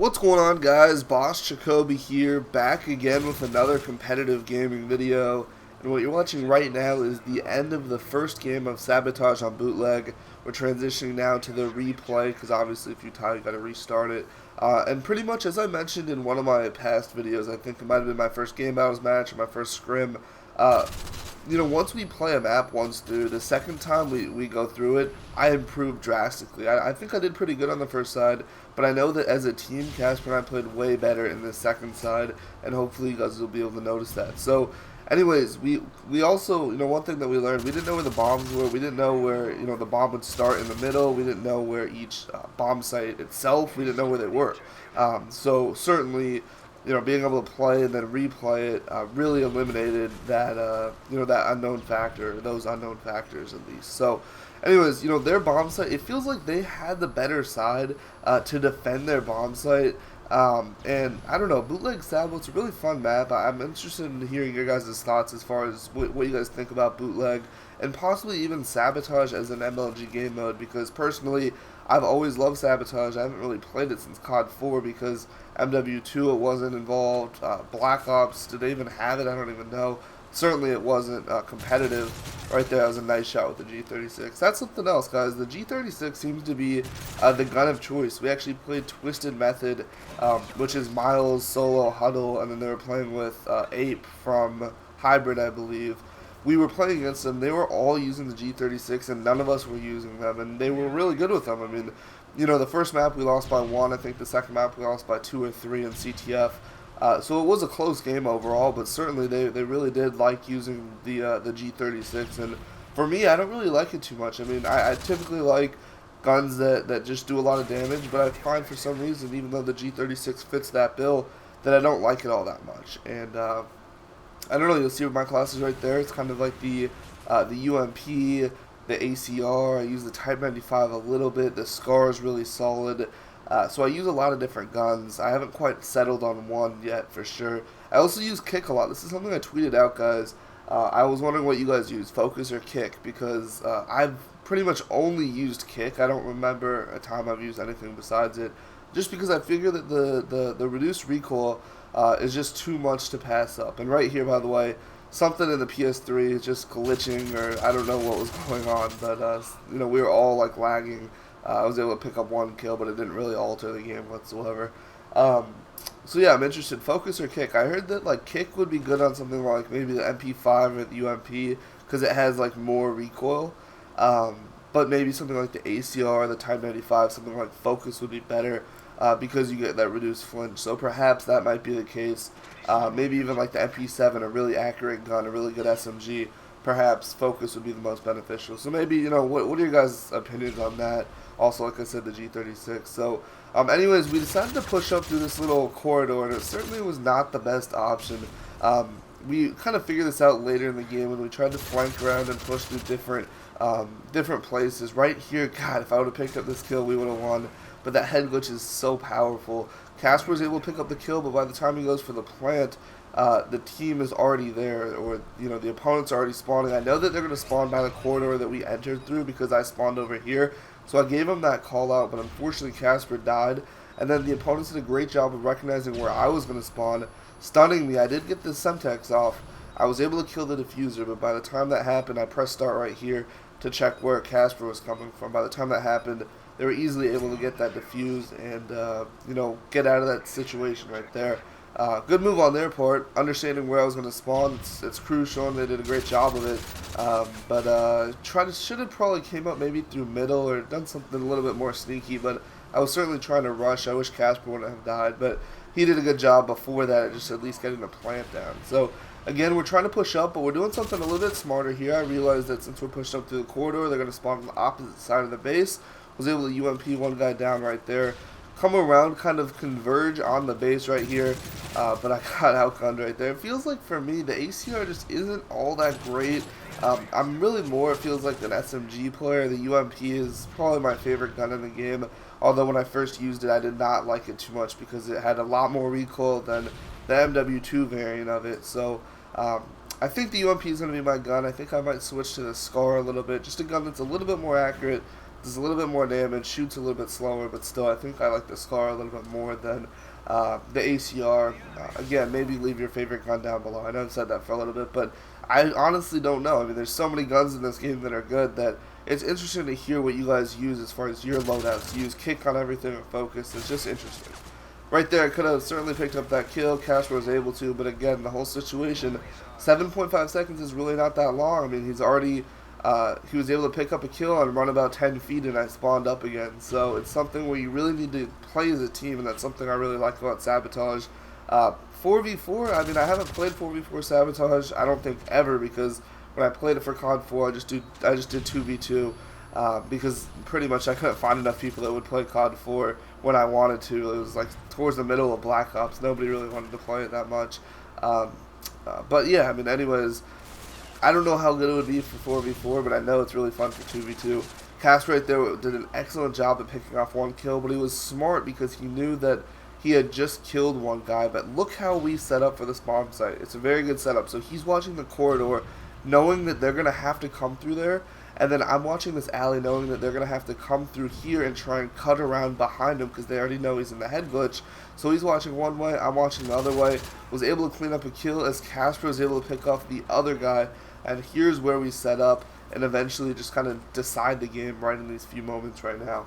What's going on, guys? BossJacoby here, back again with another competitive gaming video. And what you're watching right now is the end of the first game of Sabotage on Bootleg. We're transitioning now to the replay, because obviously if you tie, you gotta restart it. And pretty much, as I mentioned in one of my past videos, I think it might have been my first game battles match or my first scrim, once we play a map once through, the second time we go through it, I improve drastically. I think I did pretty good on the first side, but I know that as a team, Casper and I played way better in the second side, and hopefully you guys will be able to notice that. So, anyways, we also, one thing that we learned, we didn't know where the bombs were. We didn't know where, the bomb would start in the middle. We didn't know where each bomb site itself, we didn't know where they were. So, certainly, being able to play and then replay it really eliminated that, that unknown factor, or those unknown factors at least. So, anyways, their bomb site, it feels like they had the better side to defend their bomb site. And I don't know, Bootleg Sabotage, it's a really fun map. I'm interested in hearing your guys' thoughts as far as what you guys think about Bootleg, and possibly even Sabotage as an MLG game mode, because personally, I've always loved Sabotage. I haven't really played it since COD 4 because MW3 it wasn't involved. Black Ops, did they even have it? I don't even know. Certainly it wasn't competitive. Right there, that was a nice shot with the G36. That's something else, guys. The G36 seems to be the gun of choice. We actually played Twisted Method, which is Miles, Solo, Huddle, and then they were playing with Ape from Hybrid, I believe. We were playing against them. They were all using the G36, and none of us were using them, and they were really good with them. I mean, the first map we lost by 1. I think the second map we lost by 2 or 3 in CTF. So it was a close game overall, but certainly they really did like using the G36, and for me, I don't really like it too much. I mean, I typically like guns that just do a lot of damage, but I find for some reason, even though the G36 fits that bill, that I don't like it all that much. And I don't know, you'll see with my classes right there, it's kind of like the UMP, the ACR, I use the Type 95 a little bit, the SCAR is really solid. So I use a lot of different guns. I haven't quite settled on one yet for sure. I also use kick a lot. This is something I tweeted out, guys. I was wondering what you guys use, focus or kick, because I've pretty much only used kick. I don't remember a time I've used anything besides it, just because I figure that the reduced recoil is just too much to pass up. And right here, by the way, something in the PS3 is just glitching, or I don't know what was going on, but we were all like lagging. I was able to pick up 1 kill, but it didn't really alter the game whatsoever. So yeah, I'm interested. Focus or kick? I heard that like kick would be good on something like maybe the MP5 or the UMP, because it has like more recoil. But maybe something like the ACR, the Type 95, something like focus would be better because you get that reduced flinch. So perhaps that might be the case. Maybe even like the MP7, a really accurate gun, a really good SMG. Perhaps focus would be the most beneficial. So maybe, what are your guys' opinions on that? Also, like I said, the G36. So, anyways, we decided to push up through this little corridor, and it certainly was not the best option. We kind of figured this out later in the game when we tried to flank around and push through different places. Right here, God, if I would have picked up this kill, we would have won. But that head glitch is so powerful. Casper was able to pick up the kill, but by the time he goes for the plant, the team is already there, or the opponents are already spawning. I know that they're going to spawn by the corridor that we entered through because I spawned over here, so I gave him that call out, but unfortunately Casper died, and then the opponents did a great job of recognizing where I was going to spawn, stunning me. I did get the Semtex off. I was able to kill the diffuser, but by the time that happened, I pressed start right here to check where Casper was coming from. By the time that happened, they were easily able to get that diffused and get out of that situation right there. Good move on their part, understanding where I was going to spawn. It's crucial, and they did a great job of it. Should have probably came up maybe through middle or done something a little bit more sneaky, but I was certainly trying to rush. I wish Casper wouldn't have died, but he did a good job before that, just at least getting the plant down. So, again, we're trying to push up, but we're doing something a little bit smarter here. I realized that since we're pushed up through the corridor, they're going to spawn on the opposite side of the base. Was able to UMP one guy down right there. Come around, kind of converge on the base right here, but I got outgunned right there. It feels like for me, the ACR just isn't all that great. I'm really more, it feels like, an SMG player. The UMP is probably my favorite gun in the game, although when I first used it, I did not like it too much because it had a lot more recoil than the MW3 variant of it. So I think the UMP is going to be my gun. I think I might switch to the SCAR a little bit, just a gun that's a little bit more accurate, does a little bit more damage, shoots a little bit slower, but still I think I like the SCAR a little bit more than the ACR. Again, maybe leave your favorite gun down below. I know I've said that for a little bit, but I honestly don't know. I mean, there's so many guns in this game that are good that it's interesting to hear what you guys use as far as your loadouts. You use kick on everything or focus. It's just interesting. Right there, I could have certainly picked up that kill. Casper was able to, but again, the whole situation, 7.5 seconds is really not that long. I mean, he's already, he was able to pick up a kill and run about 10 feet, and I spawned up again. So it's something where you really need to play as a team, and that's something I really like about Sabotage. 4v4, I mean, I haven't played 4v4 Sabotage, I don't think ever, because when I played it for COD 4, I just did 2v2. Because pretty much I couldn't find enough people that would play COD 4 when I wanted to. It was like towards the middle of Black Ops. Nobody really wanted to play it that much. But yeah, I mean, anyways, I don't know how good it would be for 4v4, but I know it's really fun for 2v2. Cass right there did an excellent job at picking off one kill, but he was smart because he knew that he had just killed one guy. But look how we set up for this bomb site. It's a very good setup. So he's watching the corridor, knowing that they're going to have to come through there. And then I'm watching this alley knowing that they're going to have to come through here and try and cut around behind him because they already know he's in the head glitch. So he's watching one way, I'm watching the other way. Was able to clean up a kill as Casper was able to pick off the other guy. And here's where we set up and eventually just kind of decide the game right in these few moments right now.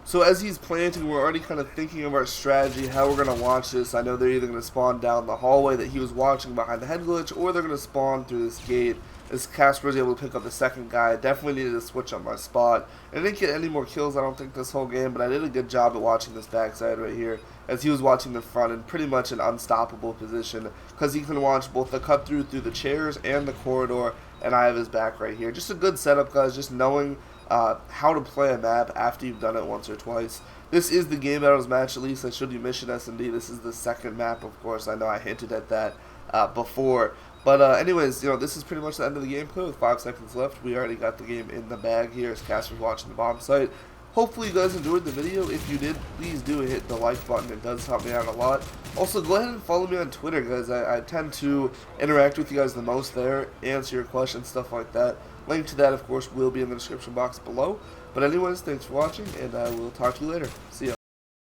So as he's planting, we're already kind of thinking of our strategy, how we're going to watch this. I know they're either going to spawn down the hallway that he was watching behind the head glitch, or they're going to spawn through this gate. As Casper was able to pick up the second guy, I definitely needed to switch up my spot. I didn't get any more kills, I don't think, this whole game, but I did a good job at watching this backside right here, as he was watching the front in pretty much an unstoppable position, because he can watch both the cut through the chairs and the corridor, and I have his back right here. Just a good setup, guys, just knowing how to play a map after you've done it once or twice. This is the Game Battles match, at least I showed you Mission S&D. This is the second map, of course. I know I hinted at that before. But anyways, you know, this is pretty much the end of the gameplay with 5 seconds left. We already got the game in the bag here as Casper's watching the bomb site. Hopefully you guys enjoyed the video. If you did, please do hit the like button. It does help me out a lot. Also, go ahead and follow me on Twitter, guys. I tend to interact with you guys the most there, answer your questions, stuff like that. Link to that, of course, will be in the description box below. But anyways, thanks for watching, and I will talk to you later. See ya.